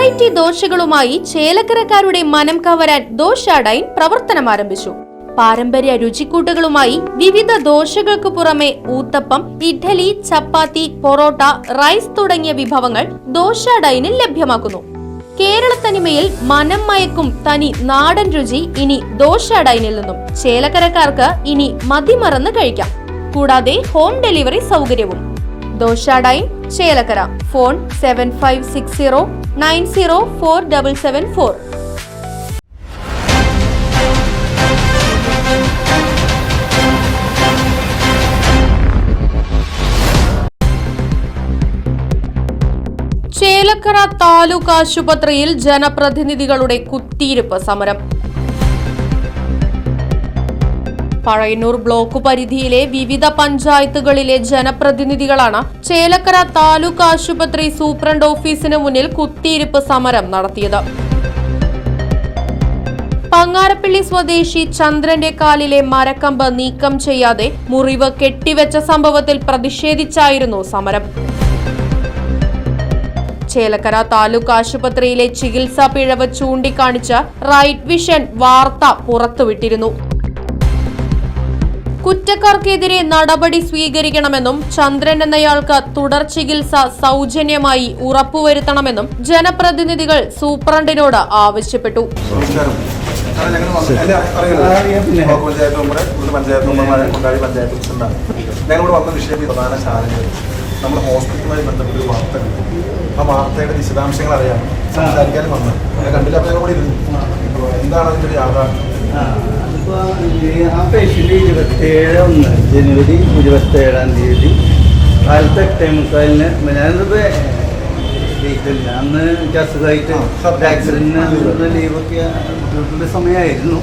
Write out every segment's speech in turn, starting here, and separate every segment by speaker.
Speaker 1: Variety ദോശകളുമായി ചേലക്കരക്കാരുടെ മനം കവരാൻ ദോശാഡൈൻ പ്രവർത്തനം ആരംഭിച്ചു. പാരമ്പര്യ രുചിക്കൂട്ടുകളുമായി വിവിധ ദോശകൾക്ക് പുറമെ ഊത്തപ്പം, ഇഡ്ഡലി, ചപ്പാത്തി, പൊറോട്ട, റൈസ് തുടങ്ങിയ വിഭവങ്ങൾ ദോശാഡൈനിൽ ലഭ്യമാക്കുന്നു. കേരളത്തനിമയിൽ മനം മയക്കും തനി നാടൻ രുചി ഇനി ദോശാഡൈനിൽ നിന്നും. ചേലക്കരക്കാർക്ക് ഇനി മതിമറന്ന് കഴിക്കാം. കൂടാതെ ഹോം ഡെലിവറി സൗകര്യവും. ദോശാഡൈൻ ചേലക്കര. ഫോൺ 7560904774. ചേലക്കര താലൂക്ക് ആശുപത്രിയിൽ ജനപ്രതിനിധികളുടെ കുത്തിയിരിപ്പ് സമരം. പഴയന്നൂർ ബ്ലോക്ക് പരിധിയിലെ വിവിധ പഞ്ചായത്തുകളിലെ ജനപ്രതിനിധികളാണ് ചേലക്കര താലൂക്ക് ആശുപത്രി സൂപ്രണ്ട് ഓഫീസിന് മുന്നിൽ കുത്തിയിരിപ്പ് സമരം നടത്തിയത്. പങ്ങാരപ്പള്ളി സ്വദേശി ചന്ദ്രന്റെ കാലിലെ മരക്കമ്പ് നീക്കം ചെയ്യാതെ മുറിവ് കെട്ടിവെച്ച സംഭവത്തിൽ പ്രതിഷേധിച്ചായിരുന്നു സമരം. ചേലക്കര താലൂക്ക് ആശുപത്രിയിലെ ചികിത്സാ പിഴവ് ചൂണ്ടിക്കാണിച്ച റൈറ്റ് വിഷൻ വാർത്ത പുറത്തുവിട്ടിരുന്നു. കുറ്റക്കാർക്കെതിരെ നടപടി സ്വീകരിക്കണമെന്നും ചന്ദ്രൻ എന്നയാൾക്ക് തുടർ ചികിത്സ സൗജന്യമായി ഉറപ്പുവരുത്തണമെന്നും ജനപ്രതിനിധികൾ സൂപ്രണ്ടിനോട് ആവശ്യപ്പെട്ടു.
Speaker 2: നമ്മൾ ഹോസ്പിറ്റലുമായി ബന്ധപ്പെട്ട ഒരു വാർത്ത കണ്ടു. ആ വാർത്തയുടെ വിശദാംശങ്ങൾ അറിയാം, സംസാരിക്കാനും വന്നു. കണ്ടില്ല, അപ്പോൾ കൂടി ഇരുന്നു. എന്താണ് അതിൻ്റെ ഒരു യാഥാർത്ഥ്യം?
Speaker 3: അതിപ്പോൾ ആ പേഷ്യൻ്റ് 27 ജനുവരി 27 കാലത്ത് 8:45 ഞാനിപ്പോൾ ഡേറ്റില്ല. അന്ന് എനിക്ക് അസുഖമായിട്ട് ആക്സിഡൻറ്റിന് ലീവൊക്കെ ബുദ്ധിമുട്ടുള്ള സമയമായിരുന്നു.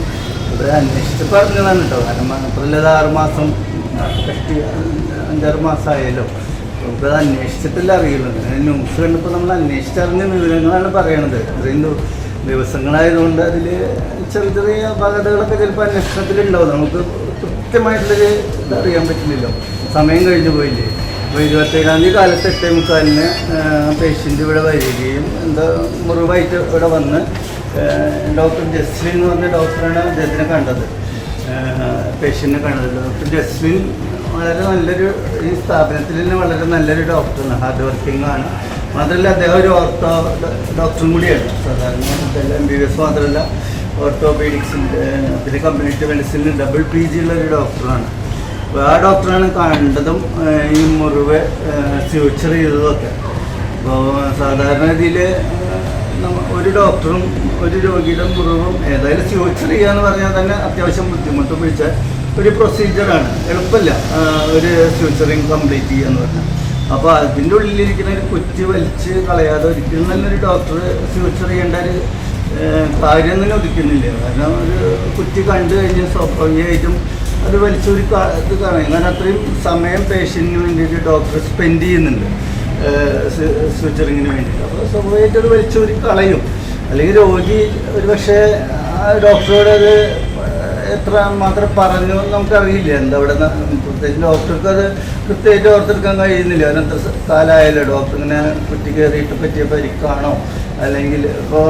Speaker 3: അത് അന്വേഷിച്ച് പറഞ്ഞതാണ് കേട്ടോ. കാരണം മാത്രമല്ല, അത് 6 മാസം 5-6 മാസമായല്ലോ. നമുക്കത് അന്വേഷിച്ചിട്ടില്ല, അറിയുള്ളൂ. ന്യൂസ് കണ്ടപ്പോൾ നമ്മൾ അന്വേഷിച്ചറിഞ്ഞ വിവരങ്ങളാണ് പറയണത്. ഇത്രയും ദിവസങ്ങളായതുകൊണ്ട് അതിൽ ചെറിയ ചെറിയ അപാകതകളൊക്കെ ചിലപ്പോൾ അന്വേഷണത്തിലുണ്ടാവും. നമുക്ക് കൃത്യമായിട്ടുള്ളൊരു ഇതറിയാൻ പറ്റില്ലല്ലോ. സമയം കഴിഞ്ഞു പോയില്ലേ. അപ്പോൾ 27 കാലത്ത് 8:45 പേഷ്യൻ്റ് ഇവിടെ വരികയും എന്താ മുറിവായിട്ട് ഇവിടെ വന്ന് ഡോക്ടർ ജസ്ലിൻ എന്ന് പറഞ്ഞ ഡോക്ടറാണ് അദ്ദേഹത്തിനെ കണ്ടത്, പേഷ്യൻറ്റിനെ കണ്ടത്. ഡോക്ടർ ജസ്ലിൻ വളരെ നല്ലൊരു, ഈ സ്ഥാപനത്തിൽ തന്നെ വളരെ നല്ലൊരു ഡോക്ടറാണ്, ഹാർഡ് വർക്കിംഗ് ആണ്. മാത്രമല്ല അദ്ദേഹം ഒരു ഓർത്തോ ഡോക്ടറും കൂടിയാണ്. സാധാരണ MBBS മാത്രമല്ല, ഓർത്തോപീഡിക്സിൻ്റെ പിന്നെ കമ്മ്യൂണിറ്റി മെഡിസിനിൽ ഡബിൾ PG ഉള്ളൊരു ഡോക്ടറാണ്. അപ്പോൾ ആ ഡോക്ടറാണ് കണ്ടതും ഈ മുറിവ് ഫ്യൂച്ചർ ചെയ്തതൊക്കെ. അപ്പോൾ സാധാരണ രീതിയിൽ ഒരു ഡോക്ടറും ഒരു രോഗിയുടെ മുറിവും ഏതായാലും ഫ്യൂച്ചർ ചെയ്യാന്ന് പറഞ്ഞാൽ തന്നെ അത്യാവശ്യം ബുദ്ധിമുട്ട് പിടിച്ച ഒരു പ്രൊസീജിയറാണ്. എളുപ്പമില്ല ഒരു ഫ്യൂച്ചറിങ് കംപ്ലീറ്റ് ചെയ്യുക എന്ന് പറഞ്ഞാൽ. അപ്പോൾ അതിൻ്റെ ഉള്ളിലിരിക്കുന്ന ഒരു കുറ്റി വലിച്ച് കളയാതെ ഒരിക്കലും നല്ലൊരു ഡോക്ടർ ഫ്യൂച്ചർ ചെയ്യേണ്ട ഒരു കാര്യം തന്നെ ഒതുക്കുന്നില്ല. കാരണം ഒരു കുറ്റി കണ്ടു കഴിഞ്ഞ് സ്വാഭാവികമായിട്ടും അത് വലിച്ചൊരു ഇത് കളയും. കാരണം അത്രയും സമയം പേഷ്യൻറ്റിന് വേണ്ടിയിട്ട് ഡോക്ടർ സ്പെൻഡ് ചെയ്യുന്നുണ്ട് ഫ്യൂച്ചറിങ്ങിന് വേണ്ടിയിട്ട്. അപ്പോൾ സ്വാഭാവികമായിട്ട് അത് വലിച്ചൊരു കളയും. അല്ലെങ്കിൽ രോഗി ഒരു പക്ഷേ ആ ഡോക്ടറോട് അത് എത്ര മാത്രം പറഞ്ഞു നമുക്കറിയില്ല. എന്താ അവിടെ പ്രത്യേകിച്ച് ഡോക്ടർക്ക് അത് കൃത്യമായിട്ട് ഓർത്തെടുക്കാൻ കഴിയുന്നില്ല. അതിനെത്ര കാലമായാലും ഡോക്ടർ ഇങ്ങനെ കുറ്റി കയറിയിട്ട് പറ്റിയ പരിക്കാണോ, അല്ലെങ്കിൽ ഇപ്പോൾ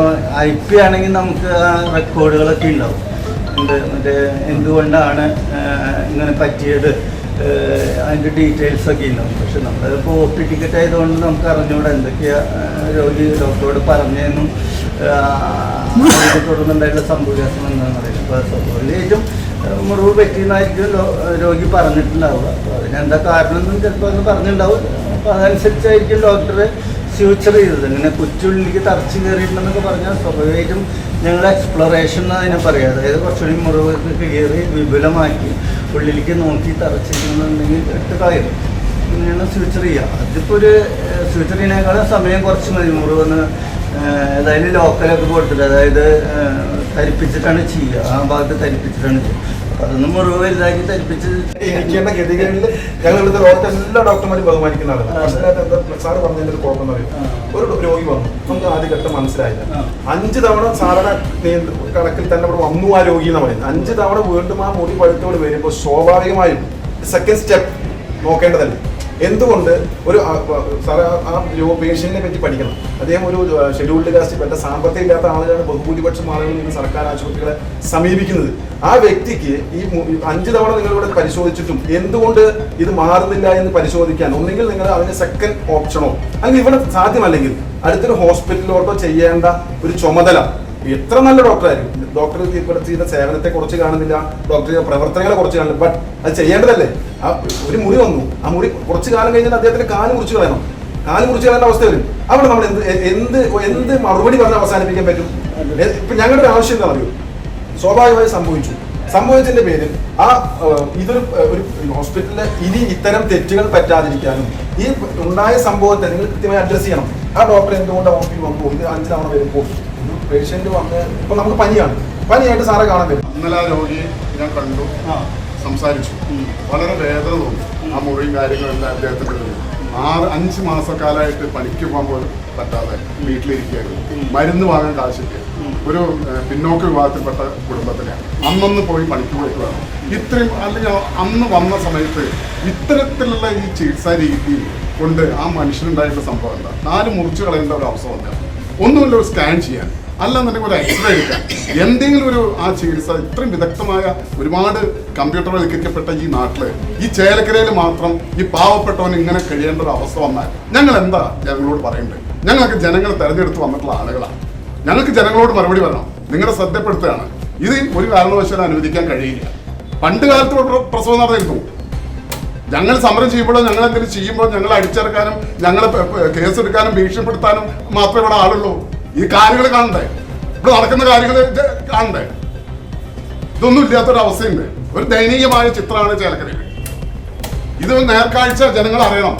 Speaker 3: IP ആണെങ്കിൽ നമുക്ക് ആ റെക്കോർഡുകളൊക്കെ ഉണ്ടാവും. മറ്റേ എന്തുകൊണ്ടാണ് ഇങ്ങനെ പറ്റിയത്, അതിൻ്റെ ഡീറ്റെയിൽസൊക്കെ ഉണ്ടാവും. പക്ഷെ നമ്മളിപ്പോൾ OP ടിക്കറ്റ് ആയതുകൊണ്ട് നമുക്ക് അറിഞ്ഞുകൂടെ എന്തൊക്കെയാണ് രോഗി ഡോക്ടറോട് പറഞ്ഞതെന്നും തുടർന്നുണ്ടായിട്ടുള്ള സംഭവവികാസം എന്താണെന്ന് അറിയില്ല. അപ്പോൾ സ്വാഭാവികമായിട്ടും മുറിവ് പറ്റിയെന്നായിരിക്കും രോഗി പറഞ്ഞിട്ടുണ്ടാവുക. അപ്പോൾ അതിനെന്താ കാരണം എന്നും ചിലപ്പോൾ ഒന്ന് പറഞ്ഞിട്ടുണ്ടാവും. അപ്പോൾ അതനുസരിച്ചായിരിക്കും ഡോക്ടർ ഫ്യൂച്ചർ ചെയ്തത്. ഇങ്ങനെ കുറ്റുള്ളിലേക്ക് തറച്ച് കയറിയിട്ടുണ്ടെന്നൊക്കെ പറഞ്ഞാൽ സ്വാഭാവികമായിട്ടും ഞങ്ങൾ എക്സ്പ്ലോറേഷൻ അതിനെ പറയുക. അതായത് കുറച്ചുകൂടി മുറിവ് കയറി വിപുലമാക്കി ഉള്ളിലേക്ക് നോക്കി തറച്ചിട്ടുണ്ടെന്നുണ്ടെങ്കിൽ ഇട്ട് കളയും. ഇങ്ങനെയാണ് ഫ്യൂച്ചർ ചെയ്യുക. അതിപ്പോൾ ഒരു ഫ്യൂച്ചർ ചെയ്യുന്നതിനേക്കാളും സമയം കുറച്ച് മതി. മുറിവെന്ന് ഏതായാലും ലോക്കലൊക്കെ കൊടുത്തിട്ട്, അതായത് തരിപ്പിച്ചിട്ടാണ് ചെയ്യുക. ആ ഭാഗത്ത് തരിപ്പിച്ചിട്ടാണ് ചെയ്യുക. അപ്പോൾ അതൊന്നും മുറിവ് വലുതാക്കി തരിപ്പിച്ച്
Speaker 2: എനിക്കേണ്ട ഗതികളിൽ ഞങ്ങൾ ഇവിടുത്തെ ലോകത്തെ എല്ലാ ഡോക്ടർമാരും ബഹുമാനിക്കുന്നതാണ്. സാറ് പറഞ്ഞതിൻ്റെ ഒരു കുഴപ്പം എന്ന് പറയും, ഒരു രോഗി വന്നു, നമുക്ക് ആദ്യഘട്ടം മനസ്സിലായില്ല. 5 തവണ സാധാരണ കണക്കിൽ തന്നെ ഇവിടെ വന്നു ആ രോഗി എന്ന് പറയുന്നത്. 5 തവണ വീണ്ടും ആ മുറി പഴുത്തോട് വരുമ്പോൾ സ്വാഭാവികമായും സെക്കൻഡ് സ്റ്റെപ്പ് നോക്കേണ്ടതല്ലേ. എന്തുകൊണ്ട് ഒരു സാറ് ആ പേഷ്യന്റിനെ പറ്റി പഠിക്കണം. അദ്ദേഹം ഒരു ഷെഡ്യൂൾഡ് കാസ്റ്റ് പെട്ട സാമ്പത്തികം ഇല്ലാത്ത ആളുകളാണ് ബഹുഭൂരിപക്ഷം ആളുകൾ ഇന്ന് സർക്കാർ ആശുപത്രികളെ സമീപിക്കുന്നത്. ആ വ്യക്തിക്ക് ഈ 5 തവണ നിങ്ങളിവിടെ പരിശോധിച്ചിട്ടും എന്തുകൊണ്ട് ഇത് മാറുന്നില്ല എന്ന് പരിശോധിക്കാൻ ഒന്നെങ്കിൽ നിങ്ങൾ അതിന് സെക്കൻഡ് ഓപ്ഷനോ അല്ലെങ്കിൽ ഇവിടെ സാധ്യമല്ലെങ്കിൽ അടുത്തൊരു ഹോസ്പിറ്റലിലോട്ടോ ചെയ്യേണ്ട ഒരു ചുമതല. എത്ര നല്ല ഡോക്ടറായിരിക്കും, ഡോക്ടർ ഇവിടെ ചെയ്ത സേവനത്തെ കുറിച്ച് കാണുന്നില്ല, ഡോക്ടർ ചെയ്ത പ്രവർത്തനങ്ങളെ കുറിച്ച് കാണുന്നില്ല, ബട്ട് അത് ചെയ്യേണ്ടതല്ലേ. ആ ഒരു മുറി വന്നു, ആ മുറി കുറച്ച് കാലം കഴിഞ്ഞാൽ അദ്ദേഹത്തിന് കാല് മുറിച്ച് കളയണം, കാല് മുറിച്ച് കളയേണ്ട അവസ്ഥ വരും. അവിടെ നമ്മൾ എന്ത് മറുപടി പറഞ്ഞ് അവസാനിപ്പിക്കാൻ പറ്റും? ഇപ്പൊ ഞങ്ങളുടെ ഒരു ആവശ്യം എന്താ അറിയൂ, സ്വാഭാവികമായി സംഭവിച്ചതിന്റെ പേരിൽ ഇതൊരു ഹോസ്പിറ്റലിൽ ഇനി ഇത്തരം തെറ്റുകൾ പറ്റാതിരിക്കാനും ഈ ഉണ്ടായ സംഭവത്തെ നിങ്ങൾ കൃത്യമായി അഡ്രസ് ചെയ്യണം. ആ ഡോക്ടർ എന്തുകൊണ്ട് ഹോസ്പിറ്റലിൽ വന്നു, ഇത് 5 തവണ വരുമ്പോൾ പേഷ്യന്റ് വന്ന് ഇപ്പൊ നമുക്ക് പനിയായിട്ട് സാറെ കാണാൻ വരും.
Speaker 4: ഇന്നലെ ആ രോഗിയെ ഞാൻ കണ്ടു, സംസാരിച്ചു, വളരെ വേദന തോന്നി. ആ മുറിയും കാര്യങ്ങളെല്ലാം അദ്ദേഹത്തിന്റെ 5 മാസക്കാലമായിട്ട് പണിക്ക് പോകാൻ പോലും പറ്റാതെ വീട്ടിലിരിക്കുകയായിരുന്നു. മരുന്ന് വാങ്ങാൻ കാശില്ല. ഒരു പിന്നോക്ക വിഭാഗത്തിൽപ്പെട്ട കുടുംബത്തിലാണ്. അന്നൊന്ന് പോയി പണിക്ക് പോയിട്ട് വേണം. ഇത്രയും അല്ലെങ്കിൽ അന്ന് വന്ന സമയത്ത് ഇത്തരത്തിലുള്ള ഈ ചികിത്സാ രീതി കൊണ്ട് ആ മനുഷ്യനുണ്ടായിട്ടുള്ള സംഭവം എന്താ? 4 മുറിച്ച് കളയേണ്ട ഒരു അവസ്ഥ വന്നാൽ ഒന്നുമില്ല, ഒരു സ്കാൻ ചെയ്യാൻ, അല്ലെന്നുണ്ടെങ്കിൽ ഒരു എക്സ്റേ എടുക്കാൻ, എന്തെങ്കിലും ഒരു ആ ചികിത്സ ഇത്രയും വിദഗ്ധമായ ഒരുപാട് കമ്പ്യൂട്ടർവൽക്കരിക്കപ്പെട്ട ഈ നാട്ടില് ഈ ചേലക്കരയിൽ മാത്രം ഈ പാവപ്പെട്ടവൻ ഇങ്ങനെ കഴിയേണ്ട ഒരു അവസ്ഥ വന്നാൽ ഞങ്ങൾ എന്താ ജനങ്ങളോട് പറയണ്ടേ? ഞങ്ങൾക്ക് ജനങ്ങൾ തെരഞ്ഞെടുത്ത് വന്നിട്ടുള്ള ആളുകളാണ്. ഞങ്ങൾക്ക് ജനങ്ങളോട് മറുപടി പറയണം. നിങ്ങളുടെ ശ്രദ്ധപ്പെടുത്തുകയാണ്, ഇത് ഒരു കാരണവശാലും അനുവദിക്കാൻ കഴിയില്ല. പണ്ട് കാലത്ത് പ്രസവം നടന്നിരുന്നു. ഞങ്ങൾ സമരം ചെയ്യുമ്പോഴോ ഞങ്ങൾ എന്തെങ്കിലും ചെയ്യുമ്പോൾ ഞങ്ങൾ അടിച്ചിറക്കാനും ഞങ്ങളെ കേസെടുക്കാനും ഭീഷണിപ്പെടുത്താനും മാത്രമേ ഇവിടെ ആളുള്ളൂ. ഈ കാര്യങ്ങൾ കാണണ്ടേ? ഇവിടെ നടക്കുന്ന കാര്യങ്ങൾ കാണണ്ടേ? ഇതൊന്നും ഇല്ലാത്തൊരവസ്ഥയുണ്ട്. ഒരു ദയനീയമായ ചിത്രമാണ് ചേലക്കരയിൽ. ഇത് നേർക്കാഴ്ച ജനങ്ങൾ അറിയണം.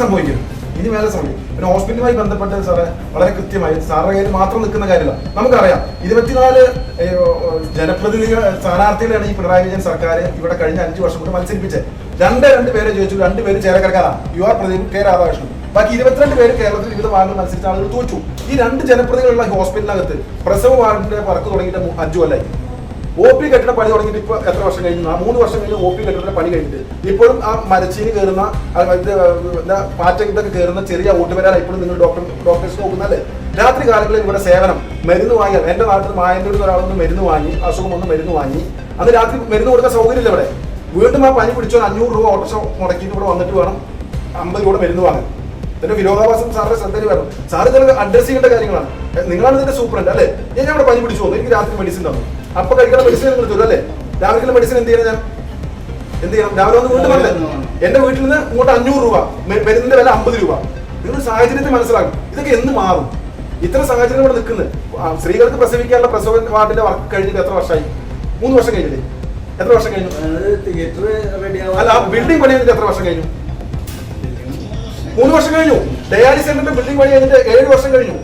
Speaker 2: സംഭവിക്കും ഇനി മേലെ സമയം പിന്നെ ഹോസ്പിറ്റലുമായി ബന്ധപ്പെട്ട് സാറേ വളരെ കൃത്യമായി സാറിന്റെ കയ്യിൽ മാത്രം നിൽക്കുന്ന കാര്യമില്ല. നമുക്കറിയാം 24 ജനപ്രതിനിധികൾ സ്ഥാനാർത്ഥികളാണ് ഈ പിണറായി വിജയൻ സർക്കാർ ഇവിടെ കഴിഞ്ഞ 5 വർഷം കൊണ്ട് മത്സരിപ്പിച്ചത്. 2 പേരെ ചോദിച്ചു, 2 പേര് ചേലക്കരക്കാരാണ്. യുവ പ്രദീപ് കെ രാധാകൃഷ്ണൻ. ബാക്കി 22 പേര് കേരളത്തിൽ വിവിധ ഭാഗങ്ങൾ മത്സരിച്ച ആളുകൾ തോറ്റു. ഈ 2 ജനപ്രതിനിധികളുള്ള ഹോസ്പിറ്റലിനകത്ത് പ്രസവ വാർഡിന്റെ വർക്ക് തുടങ്ങിയിട്ട് 5 കൊല്ലായി. OP കെട്ടിട പണി തുടങ്ങിയിട്ട് ഇപ്പൊ എത്ര വർഷം കഴിഞ്ഞു? 3 വർഷം കഴിഞ്ഞ് OP കെട്ടിടത്തിന്റെ പണി കഴിഞ്ഞിട്ട് ഇപ്പോഴും ആ മരച്ചീനി കയറുന്ന പാറ്റ ഇതൊക്കെ കയറുന്ന ചെറിയ ഓട്ടുവരാൻ ഇപ്പോഴും നിങ്ങൾ ഡോക്ടേഴ്സ് നോക്കുന്നല്ലേ? രാത്രി കാലങ്ങളിൽ ഇവിടെ സേവനം മരുന്ന് വാങ്ങിയാൽ എന്റെ നാട്ടിൽ മായന്തൂരിൽ ഒരാളൊന്ന് മരുന്ന് വാങ്ങി, അസുഖം ഒന്ന് മരുന്ന് വാങ്ങി, അന്ന് രാത്രി മരുന്ന് കൊടുക്കാൻ സൗകര്യമില്ല ഇവിടെ. വീണ്ടും ആ പനി പിടിച്ചോ 500 രൂപ ഓട്ടോറിക്ഷ മുടക്കിയിട്ട് ഇവിടെ വന്നിട്ട് വേണം 50 രൂപ മരുന്ന് വാങ്ങാൻ. ഇതിന്റെ വിരോധാഭാസം സാറിന്റെ ശ്രദ്ധയിൽ വരണം. സാർ ഇതൊക്കെ അഡ്രസ് ചെയ്യേണ്ട കാര്യങ്ങളാണ്. നിങ്ങളാണ് ഇതിന്റെ സൂപ്രണ്ട് അല്ലേ? ഞാൻ ഇവിടെ പനി പിടിച്ചു പോകുന്നു, എനിക്ക് രാത്രി മെഡിസിൻ തന്നു, അപ്പൊ കഴിക്കുന്ന മെഡിസിൻ നിങ്ങൾ തരും അല്ലേ? രാവിലെ മെഡിസിൻ എന്ത് ചെയ്യണം? രാവിലെ വന്ന് വീണ്ടും വന്നേ എന്റെ വീട്ടിൽ നിന്ന് ഇങ്ങോട്ട് 500 രൂപ, മരുന്നിന്റെ വില 50 രൂപ. നിങ്ങൾ സാഹചര്യത്തെ മനസ്സിലാക്കും. ഇതൊക്കെ എന്ന് മാറും? ഇത്തരം സാഹചര്യം ഇവിടെ നിൽക്കുന്നത്. സ്ത്രീകൾക്ക് പ്രസവിക്കാനുള്ള പ്രസവ വാർഡിന്റെ വർക്ക് കഴിഞ്ഞിട്ട് എത്ര വർഷമായി? 3 വർഷം കഴിഞ്ഞില്ലേ? എത്ര വർഷം കഴിഞ്ഞു? അല്ല, ആ ബിൽഡിംഗ് പണി കഴിഞ്ഞിട്ട് എത്ര വർഷം കഴിഞ്ഞു? 3 വർഷം കഴിഞ്ഞു. ഡയാലിസിസ് സെന്ററിന്റെ ബിൽഡിംഗ് പണി കഴിഞ്ഞിട്ട് 7 വർഷം കഴിഞ്ഞു.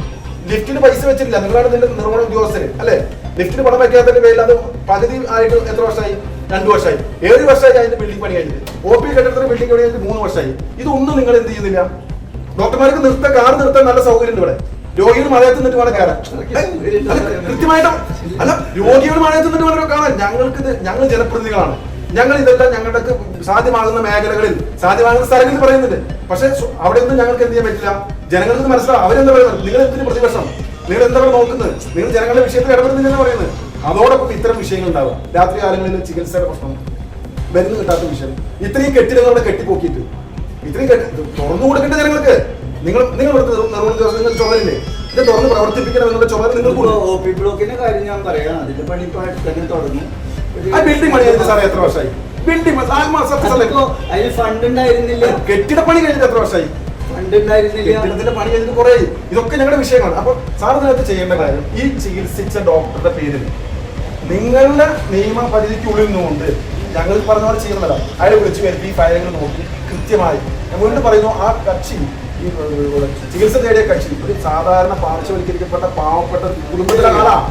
Speaker 2: ലിഫ്റ്റിന് പൈസ വെച്ചിട്ടില്ല. നിങ്ങളാണ് ഇതിന്റെ നിർവഹണ ഉദ്യോഗസ്ഥര് അല്ലെ? ലിഫ്റ്റിന് പണം വയ്ക്കാത്തതിന്റെ പേരിൽ അത് പകുതി ആയിട്ട് എത്ര വർഷമായി? 2 വർഷമായി. 7 വർഷമായി അതിന്റെ ബിൽഡിംഗ് പണി കഴിഞ്ഞിട്ട്. OP കെട്ടിടത്തിന്റെ ബിൽഡിംഗ് പണി കഴിഞ്ഞിട്ട് 3 വർഷമായി. ഇതൊന്നും നിങ്ങൾ എന്ത് ചെയ്യുന്നില്ല? ഡോക്ടർമാർക്ക് കാർ നിർത്താൻ നല്ല സൗകര്യം ഉണ്ട് ഇവിടെ. രോഗികൾ മഴയത്ത് നിന്നിട്ട് വേണം കയറാൻ. കൃത്യമായിട്ടും അല്ല, രോഗികൾ മഴയത്ത് നിന്നിട്ട് വേണം കാണാൻ. ഞങ്ങൾ ജനപ്രതിനിധികളാണ്. ഞങ്ങൾ ഇതെല്ലാം ഞങ്ങൾക്ക് സാധ്യമാകുന്ന മേഖലകളിൽ സാധ്യമാകുന്ന സ്ഥലങ്ങളിൽ പറയുന്നുണ്ട്. പക്ഷെ അവിടെ ഒന്നും ഞങ്ങൾക്ക് എന്ത് ചെയ്യാൻ പറ്റില്ല. ജനങ്ങൾക്ക് മനസ്സിലാവും. അവരെന്താ പറയുന്നത്? നിങ്ങൾ എന്തിനു പ്രതിപക്ഷം? നിങ്ങൾ എന്താ നോക്കുന്നത്? നിങ്ങൾ ജനങ്ങളുടെ വിഷയത്തിൽ ഇടപെടുന്നില്ലെന്ന് പറയുന്നത്. അതോടൊപ്പം ഇത്തരം വിഷയങ്ങൾ ഉണ്ടാവുക. രാത്രി കാലങ്ങളിൽ ചികിത്സയുടെ പ്രശ്നം, മരുന്ന് കിട്ടാത്ത വിഷയം, ഇത്രയും കെട്ടിടങ്ങളുടെ കെട്ടിപ്പോക്കിയിട്ട് ഇത്രയും തുറന്നു കൊടുക്കേണ്ട ജനങ്ങൾക്ക് നിങ്ങൾ നിർവഹണ ദിവസം നിങ്ങൾ ചുമതലയില്ലേ? ഇത് തുറന്ന് പ്രവർത്തിപ്പിക്കണം എന്നുള്ള ചുമതല നിങ്ങൾക്ക്.
Speaker 3: OP ബ്ലോക്കിന്റെ കാര്യം ഞാൻ പറയാം. അതിന്റെ പണി ഇപ്പൊ തന്നെ തുടങ്ങും.
Speaker 2: ആ ബിൽഡിംഗ് പണി കഴിഞ്ഞിട്ട് സാറേ എത്ര വർഷമായി? ബിൽഡിംഗ്
Speaker 3: അതിന് ഫണ്ട് ഉണ്ടായിരുന്നില്ല.
Speaker 2: കെട്ടിടപ്പണി കഴിഞ്ഞിട്ട് എത്ര വർഷമായി?
Speaker 3: ഫണ്ട് ഉണ്ടായിരുന്നില്ല.
Speaker 2: കെട്ടിടത്തിന്റെ പണി കഴിഞ്ഞിട്ട് കുറേ. ഇതൊക്കെ ഞങ്ങളുടെ വിഷയങ്ങളാണ്. അപ്പൊ സാർ ഇതിനകത്ത് ചെയ്യേണ്ട കാര്യം, ഈ ചികിത്സിച്ച ഡോക്ടറുടെ പേരിൽ നിങ്ങളുടെ നിയമ പരിധിക്കുള്ളിൽ നിന്നുകൊണ്ട് ഞങ്ങൾ പറഞ്ഞ പോലെ ചെയ്യുന്നതല്ല. അയാളെ വിളിച്ചു വരുത്തി ഈ ഫയലുകൾ നോക്കി കൃത്യമായി ഞാൻ വീണ്ടും പറയുന്നു, ആ കക്ഷി ഈ ചികിത്സ തേടിയ കക്ഷി ഒരു സാധാരണ പാർശ്വവൽക്കരിക്കപ്പെട്ട പാവപ്പെട്ട കുടുംബത്തിലെ ആളാണ്.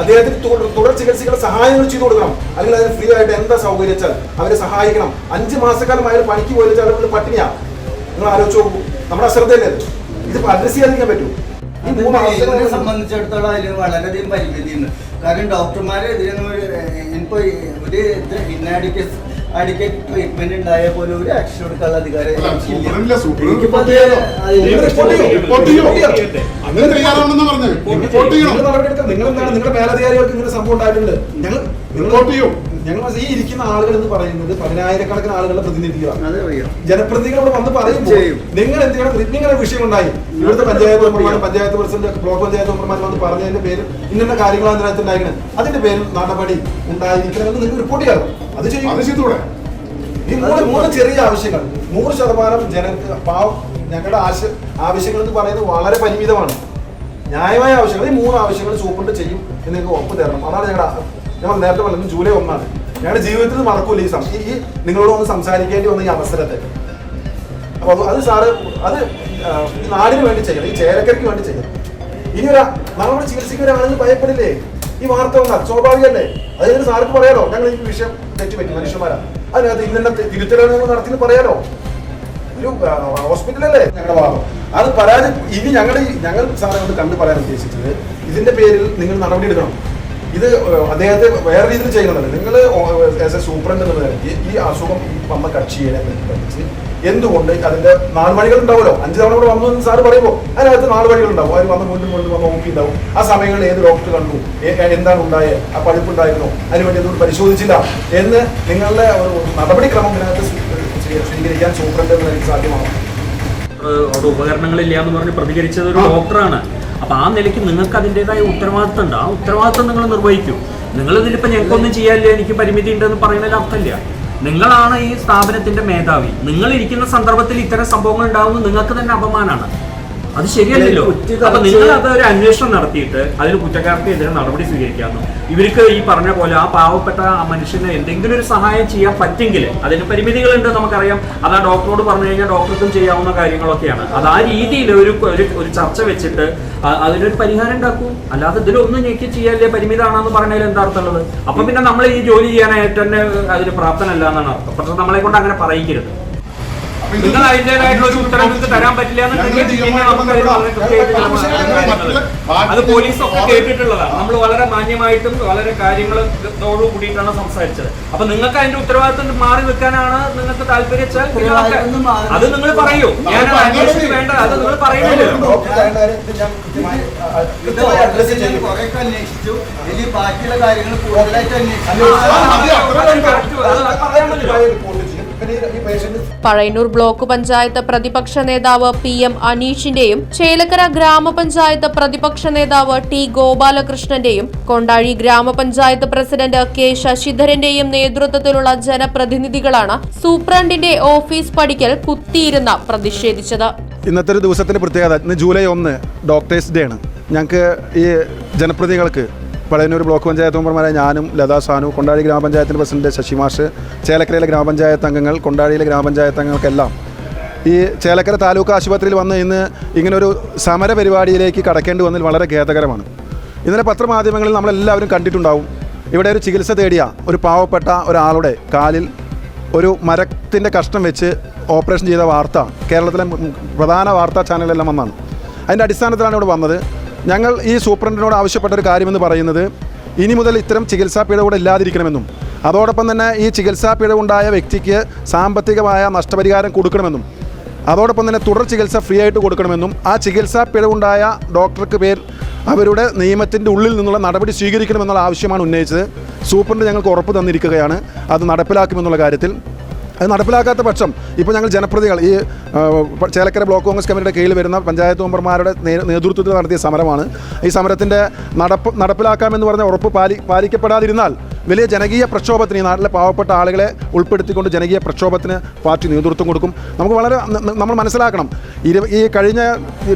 Speaker 2: അദ്ദേഹത്തിന് തുടർ ചികിത്സകളുടെ സഹായങ്ങൾ ചെയ്തു കൊടുക്കണം. അല്ലെങ്കിൽ അതിന് ഫ്രീ ആയിട്ട് എന്താ സൗകര്യച്ചാൽ അവരെ സഹായിക്കണം. 5 മാസക്കാലം അയാൾ പണിക്ക് പോയി വെച്ചാൽ അവർക്ക് പട്ടിണിയാ. നിങ്ങൾ ആലോചിച്ച് നോക്കൂ. നമ്മുടെ അശ്രദ്ധയല്ലേ ഇത് അഡ്രസ് ചെയ്യാതിരിക്കാൻ പറ്റും.
Speaker 3: ഇതിനെ സംബന്ധിച്ചിടത്തോളം അതിൽ വളരെയധികം പരിമിതിയുണ്ട്. കാരണം ഡോക്ടർമാരെതിരെ ഇപ്പൊ ഒരു ഇന്നാഡിക്കേറ്റ് അഡിക്കേറ്റ് ട്രീറ്റ്മെന്റ് ഉണ്ടായാൽ പോലും ഒരു ആക്ഷൻ എടുക്കാനുള്ള അധികാരം
Speaker 4: സൂപ്രണ്ടില്ല, സൂപ്രണ്ട്
Speaker 3: എനിക്കിപ്പോ അത്
Speaker 4: റിപ്പോർട്ട് ചെയ്യും. അങ്ങനെ തയ്യാറാണെന്ന് പറഞ്ഞു റിപ്പോർട്ട് ചെയ്യണം.
Speaker 2: നിങ്ങൾ എന്താണ് നിങ്ങളുടെ മേലധികാരികൾക്ക് ഇങ്ങനെ സംഭവം ഉണ്ടായിട്ടുണ്ട്. ഞങ്ങൾ
Speaker 4: റിപ്പോർട്ട് ചെയ്യും.
Speaker 2: ഞങ്ങൾ ഈ ഇരിക്കുന്ന ആളുകൾ എന്ന് പറയുന്നത് 10,000-കണക്കിന് ആളുകളുടെ പ്രതിനിധികളാണ്.
Speaker 3: അതറിയാം.
Speaker 2: ജനപ്രതിനിധികൾ ഇവിടെ വന്ന് പറയുമ്പോൾ നിങ്ങൾ എന്ത് ചെയ്യണം? നിങ്ങളുടെ വിഷയം ഉണ്ടായി, ഇവിടുത്തെ പഞ്ചായത്ത് മെമ്പർമാരും പഞ്ചായത്ത് പ്രസിഡന്റ് ബ്ലോക്ക് പഞ്ചായത്ത് മെമ്പർമാരും വന്ന് പറഞ്ഞതിന്റെ പേരിൽ ഇന്ന കാര്യങ്ങളാണ് ഇതിനകത്ത് ഉണ്ടായിരിക്കുന്നത്, അതിന്റെ പേരിൽ നടപടി ഉണ്ടായിരിക്കണമെന്ന് നിങ്ങൾ റിപ്പോർട്ട് ചെയ്യണം. അത് ചെയ്തൂടെ? ഈ മൂന്ന് ചെറിയ ആവശ്യങ്ങൾ 100% ജനങ്ങൾക്ക് ഞങ്ങളുടെ ആവശ്യങ്ങൾ എന്ന് പറയുന്നത് വളരെ പരിമിതമാണ്. ന്യായമായ ആവശ്യങ്ങൾ ഈ 3 ആവശ്യങ്ങൾ സൂപ്രണ്ട് ചെയ്യും എന്ന് നിങ്ങൾക്ക് ഉറപ്പ് തരണം. അതാണ് ഞങ്ങൾ നേരത്തെ പറഞ്ഞത് ജൂലൈ 1 ഞങ്ങളുടെ ജീവിതത്തിൽ മറക്കൂല ഈ നിങ്ങളോട് ഒന്ന് സംസാരിക്കേണ്ടി വന്ന ഈ അവസരത്തെ. അപ്പോൾ അത് സാറ് അത് നാടിന് വേണ്ടി ചെയ്യണം, ഈ ചേലക്കരയ്ക്ക് വേണ്ടി ചെയ്യണം. ഇനി നമ്മുടെ ചികിത്സിക്കുന്നവരാണെന്ന് ഭയപ്പെടില്ലേ? ഈ വാർത്ത വന്നാൽ സ്വാഭാവികമല്ലേ? അതായത് സാർക്ക് പറയാലോ ഞങ്ങൾ ഈ വിഷയം തെറ്റുപറ്റി മനുഷ്യന്മാരാ, അതിനകത്ത് ഇന്നെ തിരുത്തലുകൾ നടത്തി പറയാലോ. ഒരു ഹോസ്പിറ്റലല്ലേ ഞങ്ങളുടെ ഭാഗം. അത് പരാതി ഇനി ഞങ്ങൾ സാറെ കൊണ്ട് കണ്ടു പറയാൻ ഉദ്ദേശിച്ചത് ഇതിന്റെ പേരിൽ നിങ്ങൾ നടപടി എടുക്കണം. ഇത് അദ്ദേഹത്തെ വേറെ രീതിയിൽ ചെയ്യുന്നതല്ല. നിങ്ങൾ ആസ് എ സൂപ്രണ്ട് എന്നുള്ള നിലയ്ക്ക് ഈ അസുഖം വന്ന കക്ഷിയെ പഠിച്ച് എന്തുകൊണ്ട് അതിന്റെ 4 വഴികൾ ഉണ്ടാവുമല്ലോ. 5 തവണ കൂടെ വന്നു എന്ന് സാറ് പറയുമ്പോൾ അതിനകത്ത് 4 വഴികൾ ഉണ്ടാവും. അവർ വന്ന് വീണ്ടും വന്ന് നോക്കി ഉണ്ടാവും. ആ സമയങ്ങളിൽ ഏത് ഡോക്ടർ കണ്ടു, എന്താണ് ഉണ്ടായത്, ആ പഴുപ്പുണ്ടായിരുന്നോ, അതിനുവേണ്ടി എന്തുകൊണ്ട് പരിശോധിച്ചില്ല എന്ന് നിങ്ങളുടെ ഒരു നടപടിക്രമം ഇതിനകത്ത് സ്വീകരിക്കാൻ സൂപ്രണ്ട് എന്ന നിലയ്ക്ക് സാധ്യമാവും.
Speaker 5: അവിടെ ഉപകരണങ്ങളില്ല എന്ന് പറഞ്ഞ് പ്രതികരിച്ചത് ഒരു ഡോക്ടറാണ്. അപ്പൊ ആ നിലയ്ക്ക് നിങ്ങൾക്ക് അതിൻ്റെതായ ഉത്തരവാദിത്തം ഉണ്ട്. ആ ഉത്തരവാദിത്തം നിങ്ങൾ നിർവഹിക്കും. നിങ്ങളിതിലിപ്പോൾ ഞങ്ങൾക്കൊന്നും ചെയ്യാനില്ല, എനിക്ക് പരിമിതി ഉണ്ടെന്ന് പറയുന്നതിൽ അർത്ഥമില്ല. നിങ്ങളാണ് ഈ സ്ഥാപനത്തിന്റെ മേധാവി. നിങ്ങൾ ഇരിക്കുന്ന സന്ദർഭത്തിൽ ഇത്തരം സംഭവങ്ങൾ ഉണ്ടാകുന്നത് നിങ്ങൾക്ക് തന്നെ അപമാനമാണ്. അത് ശരിയല്ലല്ലോ. അപ്പൊ നിങ്ങൾ അത് ഒരു അന്വേഷണം നടത്തിയിട്ട് അതിൽ കുറ്റക്കാർക്കെതിരെ നടപടി സ്വീകരിക്കാമെന്നും ഇവർക്ക് ഈ പറഞ്ഞ പോലെ ആ പാവപ്പെട്ട ആ മനുഷ്യന് എന്തെങ്കിലും ഒരു സഹായം ചെയ്യാൻ പറ്റെങ്കിൽ അതിന് പരിമിതികളുണ്ട് നമുക്കറിയാം. അത് ആ ഡോക്ടറോട് പറഞ്ഞു കഴിഞ്ഞാൽ ഡോക്ടർക്കും ചെയ്യാവുന്ന കാര്യങ്ങളൊക്കെയാണ്. അത് ആ രീതിയിൽ ഒരു ചർച്ച വെച്ചിട്ട് അതിനൊരു പരിഹാരം ഉണ്ടാക്കും. അല്ലാതെ ഇതിലൊന്നും ഞെക്കി ചെയ്യാല്ലേ പരിമിതാണെന്ന് പറഞ്ഞാൽ എന്താ അർത്ഥമുള്ളത്? അപ്പൊ പിന്നെ നമ്മൾ ഈ ജോലി ചെയ്യാനായിട്ട് തന്നെ അതിന് പ്രാപ്തനല്ല എന്നാണ് അർത്ഥം. പക്ഷെ നമ്മളെ കൊണ്ട് അങ്ങനെ പറയിക്കരുത്. നിങ്ങൾ അതിൻ്റെതായിട്ടുള്ള ഒരു ഉത്തരം നിങ്ങൾക്ക് തരാൻ പറ്റില്ല അത് പോലീസൊക്കെ കേട്ടിട്ടുള്ളതാണ്. നമ്മൾ വളരെ മാന്യമായിട്ടും വളരെ കാര്യങ്ങളോട് കൂടിയിട്ടാണ് സംസാരിച്ചത്. അപ്പൊ നിങ്ങൾക്ക് അതിന്റെ ഉത്തരവാദിത്വം മാറി നിൽക്കാനാണ് നിങ്ങൾക്ക് താല്പര്യം. അത് നിങ്ങൾ പറയൂ. ഞാൻ അന്വേഷിച്ച് വേണ്ട, അത് നിങ്ങൾ പറയുന്നില്ലല്ലോ.
Speaker 3: ബാക്കിയുള്ള കാര്യങ്ങൾ കൂടുതലായിട്ട്
Speaker 1: പഴയന്നൂർ ബ്ലോക്ക് പഞ്ചായത്ത് പ്രതിപക്ഷ നേതാവ് PM അനീഷിന്റെയും ചേലക്കര ഗ്രാമപഞ്ചായത്ത് പ്രതിപക്ഷ നേതാവ് T ഗോപാലകൃഷ്ണന്റെയും കൊണ്ടാഴി ഗ്രാമപഞ്ചായത്ത് പ്രസിഡന്റ് K ശശിധരന്റെയും നേതൃത്വത്തിലുള്ള ജനപ്രതിനിധികളാണ് സൂപ്രണ്ടിന്റെ ഓഫീസ് പടിക്കൽ കുത്തിയിരുന്ന് പ്രതിഷേധിച്ചത്.
Speaker 2: ഇന്നത്തെ ഒരു ദിവസത്തിന്റെ പ്രത്യേകത, ഇന്ന് ജൂലൈ 1 ഡോക്ടേഴ്സ് ഡേ ആണ്. ഞങ്ങൾക്ക് ഈ ജനപ്രതിനിധികൾക്ക് പഴയന്നൂർ ബ്ലോക്ക് പഞ്ചായത്ത് മെമ്പർമാരായ ഞാനും ലതാ സാനു, കൊണ്ടാഴി ഗ്രാമപഞ്ചായത്തിൻ്റെ പ്രസിഡന്റ് ശശിമാഷ്, ചേലക്കരയിലെ ഗ്രാമപഞ്ചായത്ത് അംഗങ്ങൾ, കൊണ്ടാഴിയിലെ ഗ്രാമപഞ്ചായത്ത് അംഗങ്ങൾക്കെല്ലാം ഈ ചേലക്കര താലൂക്ക് ആശുപത്രിയിൽ വന്ന് ഇന്ന് ഇങ്ങനൊരു സമര പരിപാടിയിലേക്ക് കടക്കേണ്ടി വന്നതിൽ വളരെ ഖേദകരമാണ്. ഇന്നലെ പത്രമാധ്യമങ്ങളിൽ നമ്മളെല്ലാവരും കണ്ടിട്ടുണ്ടാവും. ഇവിടെ ഒരു ചികിത്സ തേടിയ ഒരു പാവപ്പെട്ട ഒരാളുടെ കാലിൽ ഒരു മരത്തിൻ്റെ കഷ്ണം വെച്ച് ഓപ്പറേഷൻ ചെയ്ത വാർത്ത കേരളത്തിലെ പ്രധാന വാർത്താ ചാനലെല്ലാം വന്നാണ്. അതിൻ്റെ അടിസ്ഥാനത്തിലാണ് ഇവിടെ വന്നത്. ഞങ്ങൾ ഈ സൂപ്രണ്ടിനോട് ആവശ്യപ്പെട്ട ഒരു കാര്യമെന്ന് പറയുന്നത് ഇനി മുതൽ ഇത്തരം ചികിത്സാ പിഴവുകൾ ഇല്ലാതിരിക്കണമെന്നും അതോടൊപ്പം തന്നെ ഈ ചികിത്സാ പിഴവുണ്ടായ വ്യക്തിക്ക് സാമ്പത്തികമായ നഷ്ടപരിഹാരം കൊടുക്കണമെന്നും അതോടൊപ്പം തന്നെ തുടർ ചികിത്സ ഫ്രീ ആയിട്ട് കൊടുക്കണമെന്നും ആ ചികിത്സാ പിഴവുണ്ടായ ഡോക്ടർക്ക് അവരുടെ നിയമത്തിൻ്റെ ഉള്ളിൽ നിന്നുള്ള നടപടി സ്വീകരിക്കണമെന്നുള്ള ആവശ്യമാണ് ഉന്നയിച്ചത്. സൂപ്രണ്ട് ഞങ്ങൾക്ക് ഉറപ്പ് തന്നിരിക്കുകയാണ് അത് നടപ്പിലാക്കുമെന്നുള്ള കാര്യത്തിൽ. അത് നടപ്പിലാക്കാത്ത പക്ഷം ഇപ്പോൾ ഞങ്ങൾ ജനപ്രതികൾ ഈ ചേലക്കര ബ്ലോക്ക് കോൺഗ്രസ് കമ്മിറ്റിയുടെ കീഴിൽ വരുന്ന പഞ്ചായത്ത് മെമ്പർമാരുടെ നേതൃത്വത്തിൽ നടത്തിയ സമരമാണ്. ഈ സമരത്തിൻ്റെ നടപ്പിലാക്കാമെന്ന് പറഞ്ഞ ഉറപ്പ് പാലിക്കപ്പെടാതിരുന്നാൽ വലിയ ജനകീയ പ്രക്ഷോഭത്തിന്, ഈ നാട്ടിലെ പാവപ്പെട്ട ആളുകളെ ഉൾപ്പെടുത്തിക്കൊണ്ട് ജനകീയ പ്രക്ഷോഭത്തിന് പാർട്ടി നേതൃത്വം കൊടുക്കും. നമ്മൾ മനസ്സിലാക്കണം, ഈ കഴിഞ്ഞ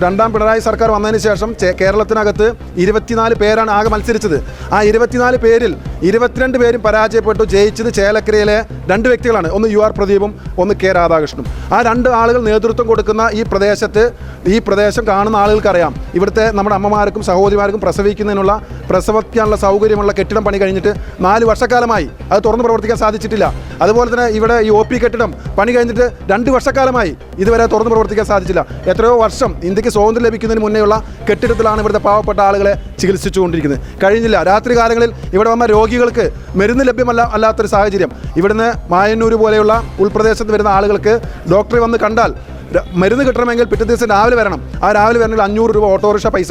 Speaker 2: 2ാം പിണറായി സർക്കാർ വന്നതിന് ശേഷം കേരളത്തിനകത്ത് 24 പേരാണ് ആകെ മത്സരിച്ചത്. ആ 24 പേരിൽ 22 പേരും പരാജയപ്പെട്ടു. ജയിച്ചത് ചേലക്കരയിലെ 2 വ്യക്തികളാണ്. ഒന്ന് UR പ്രദീപും ഒന്ന് K രാധാകൃഷ്ണനും. ആ 2 ആളുകൾ നേതൃത്വം കൊടുക്കുന്ന ഈ പ്രദേശം കാണുന്ന ആളുകൾക്കറിയാം, ഇവിടുത്തെ നമ്മുടെ അമ്മമാർക്കും സഹോദരിമാർക്കും പ്രസവിക്കാനുള്ള സൗകര്യമുള്ള കെട്ടിടം പണി കഴിഞ്ഞിട്ട് 4 വർഷക്കാലമായി അത് തുറന്ന് പ്രവർത്തിക്കാൻ സാധിച്ചിട്ടില്ല. അതുപോലെ തന്നെ ഇവിടെ ഈ OP കെട്ടിടം പണി കഴിഞ്ഞിട്ട് 2 വർഷക്കാലമായി ഇതുവരെ തുറന്ന് പ്രവർത്തിക്കാൻ സാധിച്ചില്ല. എത്രയോ വർഷം ഇന്ത്യക്ക് സ്വാതന്ത്ര്യം ലഭിക്കുന്നതിന് മുന്നേയുള്ള കെട്ടിടത്തിലാണ് ഇവിടുത്തെ പാവപ്പെട്ട ആളുകളെ ചികിത്സിച്ചുകൊണ്ടിരിക്കുന്നത്. കഴിഞ്ഞില്ല. രാത്രി കാലങ്ങളിൽ ഇവിടെ വന്ന രോഗികൾക്ക് മരുന്ന് ലഭ്യമല്ലാത്തൊരു സാഹചര്യം. ഇവിടുന്ന് മായന്നൂർ പോലെയുള്ള ഉൾപ്രദേശത്ത് വരുന്ന ആളുകൾക്ക് ഡോക്ടറെ വന്ന് കണ്ടാൽ മരുന്ന് കിട്ടണമെങ്കിൽ പിറ്റേ ദിവസം രാവിലെ വരണം. ആ രാവിലെ വരണമെങ്കിൽ 500 രൂപ ഓട്ടോറിക്ഷ പൈസ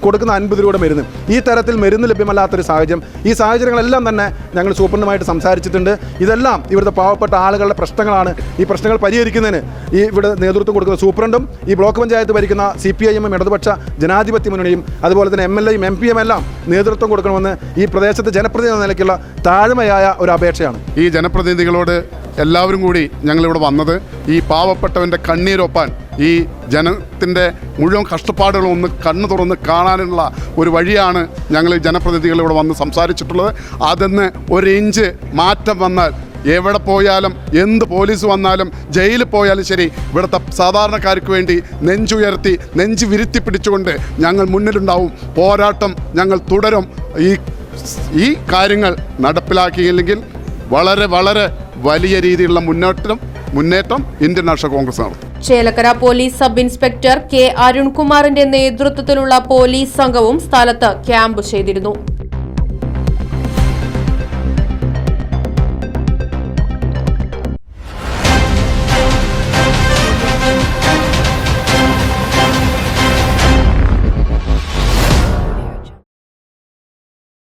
Speaker 2: കൊടുക്കുന്ന 50 രൂപയുടെ മരുന്ന്. ഈ തരത്തിൽ മരുന്ന് ലഭ്യമല്ലാത്തൊരു സാഹചര്യം. ഈ സാഹചര്യങ്ങളെല്ലാം തന്നെ ഞങ്ങൾ സൂപ്രണ്ടുമായിട്ട് സംസാരിച്ചിട്ടുണ്ട്. ഇതെല്ലാം ഇവിടുത്തെ പാവപ്പെട്ട ആളുകളുടെ പ്രശ്നങ്ങളാണ്. ഈ പ്രശ്നങ്ങൾ പരിഹരിക്കുന്നതിന് ഇവിടെ നേതൃത്വം കൊടുക്കുന്ന സൂപ്രണ്ടും ഈ ബ്ലോക്ക് പഞ്ചായത്ത് ഭരിക്കുന്ന CPIM ഇടതുപക്ഷ ജനാധിപത്യ മുന്നണിയും അതുപോലെ തന്നെ MLAയും MPയും എല്ലാം നേതൃത്വം കൊടുക്കണമെന്ന് ഈ പ്രദേശത്തെ ജനപ്രതിനിധി എന്ന നിലയ്ക്കുള്ള താഴ്മയായ ഒരു അപേക്ഷയാണ്.
Speaker 4: ഈ ജനപ്രതിനിധികളോട് എല്ലാവരും കൂടി ഞങ്ങളിവിടെ വന്നത് ഈ പാവപ്പെട്ടവൻ്റെ കണ്ണീരൊപ്പാൻ, ഈ ജനത്തിൻ്റെ മുഴുവൻ കഷ്ടപ്പാടുകളും ഒന്ന് കണ്ണു തുറന്ന് കാണാനുള്ള ഒരു വഴിയാണ് ഞങ്ങൾ ജനപ്രതിനിധികൾ ഇവിടെ വന്ന് സംസാരിച്ചിട്ടുള്ളത്. അതിന്ന് 1 ഇഞ്ച് മാറ്റം വന്നാൽ എവിടെ പോയാലും എന്ത് പോലീസ് വന്നാലും ജയിലിൽ പോയാലും ശരി, ഇവിടുത്തെ സാധാരണക്കാർക്ക് വേണ്ടി നെഞ്ചുയർത്തി നെഞ്ച് വിരുത്തി പിടിച്ചുകൊണ്ട് ഞങ്ങൾ മുന്നിലുണ്ടാവും. പോരാട്ടം ഞങ്ങൾ തുടരും. ഈ കാര്യങ്ങൾ നടപ്പിലാക്കിയില്ലെങ്കിൽ വളരെ വളരെ വലിയ രീതിയിലുള്ള മുന്നേറ്റം ഇന്ത്യൻ നാഷണൽ കോൺഗ്രസ് നടത്തും.
Speaker 1: Chelakkara police sub inspector K. അരുൺകുമാറിന്റെ നേതൃത്വത്തിലുള്ള പോലീസ് സംഘവും സ്ഥലത്ത് ക്യാമ്പ് ചെയ്തിരുന്നു.